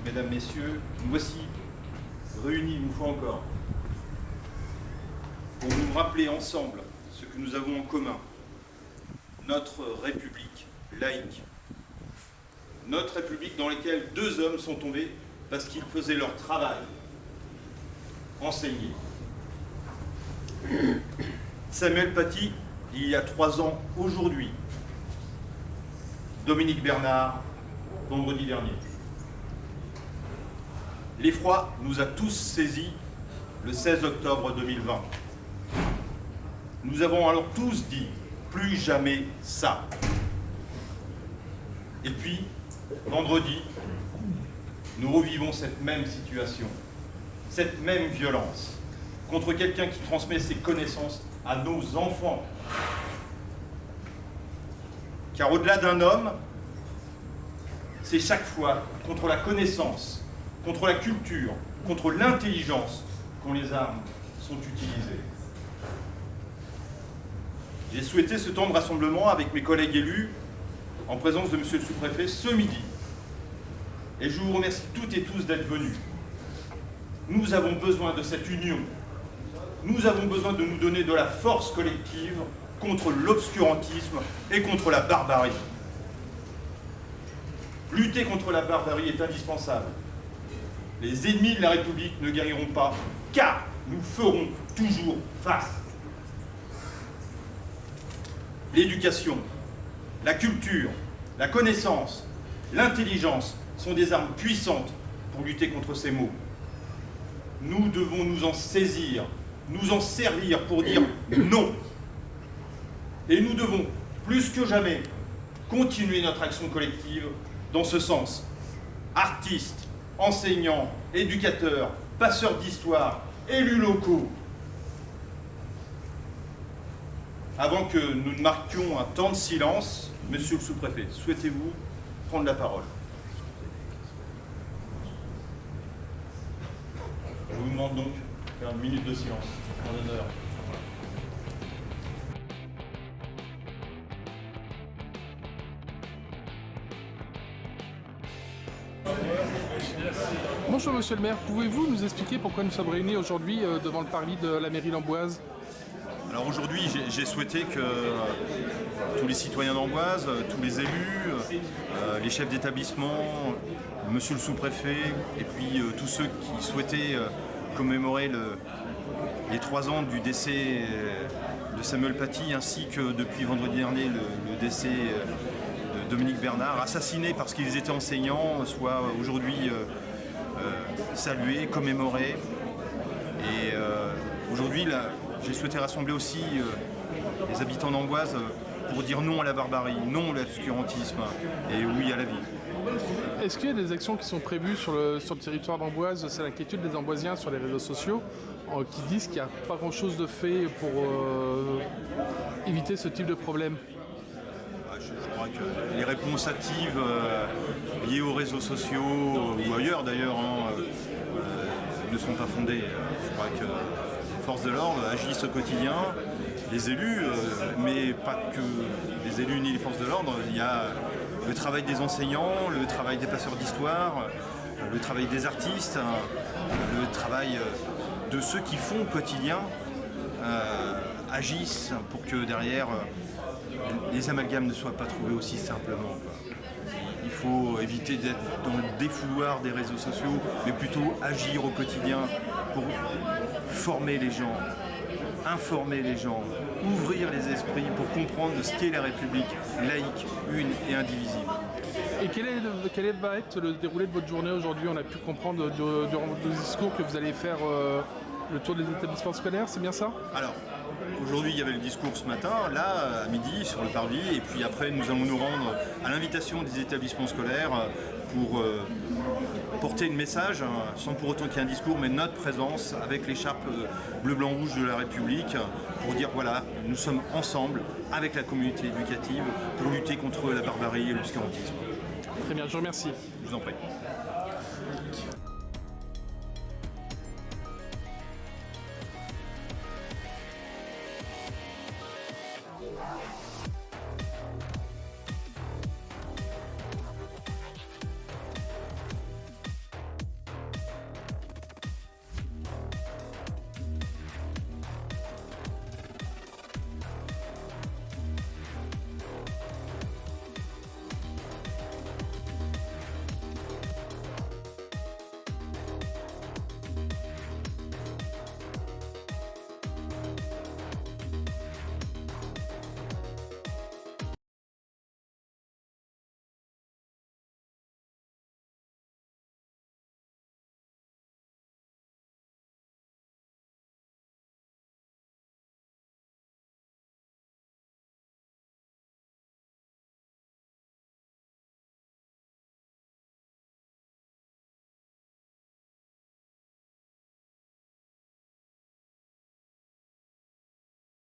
mesdames, messieurs, nous voici réunis une fois encore pour nous rappeler ensemble ce que nous avons en commun, notre République laïque. Notre République dans laquelle deux hommes sont tombés parce qu'ils faisaient leur travail, enseigner. Samuel Paty, il y a 3 ans aujourd'hui. Dominique Bernard, vendredi dernier. L'effroi nous a tous saisis le 16 octobre 2020. Nous avons alors tous dit, plus jamais ça. Et puis, vendredi, nous revivons cette même situation, cette même violence, contre quelqu'un qui transmet ses connaissances à nos enfants. Car au-delà d'un homme, c'est chaque fois contre la connaissance, contre la culture, contre l'intelligence quand les armes sont utilisées. J'ai souhaité ce temps de rassemblement avec mes collègues élus, en présence de Monsieur le sous-préfet, ce midi. Et je vous remercie toutes et tous d'être venus. Nous avons besoin de cette union. Nous avons besoin de nous donner de la force collective contre l'obscurantisme et contre la barbarie. Lutter contre la barbarie est indispensable. Les ennemis de la République ne guériront pas, car nous ferons toujours face. L'éducation, la culture, la connaissance, l'intelligence sont des armes puissantes pour lutter contre ces maux. Nous devons nous en saisir, nous en servir pour dire non. Et nous devons, plus que jamais, continuer notre action collective dans ce sens. Artistes, enseignants, éducateurs, passeurs d'histoire, élus locaux. Avant que nous ne marquions un temps de silence, Monsieur le sous-préfet, souhaitez-vous prendre la parole? Je vous demande donc de faire une minute de silence en honneur. Bonjour Monsieur le maire, pouvez-vous nous expliquer pourquoi nous sommes réunis aujourd'hui devant le parvis de la mairie d'Amboise? Alors aujourd'hui, j'ai souhaité que tous les citoyens d'Amboise, tous les élus, les chefs d'établissement, Monsieur le sous-préfet, et puis tous ceux qui souhaitaient commémorer les 3 ans du décès de Samuel Paty, ainsi que depuis vendredi dernier le décès de Dominique Bernard, assassinés parce qu'ils étaient enseignants, soient aujourd'hui salués, commémorés. Et aujourd'hui, j'ai souhaité rassembler aussi les habitants d'Amboise pour dire non à la barbarie, non à l'obscurantisme et oui à la vie. Est-ce qu'il y a des actions qui sont prévues sur le territoire d'Amboise? C'est l'inquiétude des Amboisiens sur les réseaux sociaux qui disent qu'il n'y a pas grand-chose de fait pour éviter ce type de problème. Je crois que les réponses hâtives liées aux réseaux sociaux ou ailleurs d'ailleurs ne sont pas fondées. Je crois que les forces de l'ordre agissent au quotidien, les élus, mais pas que les élus ni les forces de l'ordre. Il y a le travail des enseignants, le travail des passeurs d'histoire, le travail des artistes, le travail de ceux qui font au quotidien, agissent pour que derrière les amalgames ne soient pas trouvés aussi simplement. Il faut éviter d'être dans le défouloir des réseaux sociaux, mais plutôt agir au quotidien pour former les gens, informer les gens, ouvrir les esprits pour comprendre ce qu'est la République laïque, une et indivisible. Et quel va être le déroulé de votre journée aujourd'hui? On a pu comprendre durant votre discours que vous allez faire le tour des établissements scolaires, c'est bien ça? Alors, aujourd'hui, il y avait le discours ce matin, là, à midi, sur le parvis, et puis après, nous allons nous rendre à l'invitation des établissements scolaires pour porter le message, sans pour autant qu'il y ait un discours, mais notre présence avec l'écharpe bleu, blanc, rouge de la République, pour dire, voilà, nous sommes ensemble, avec la communauté éducative, pour lutter contre la barbarie et l'obscurantisme. Très bien, je vous remercie. Je vous en prie.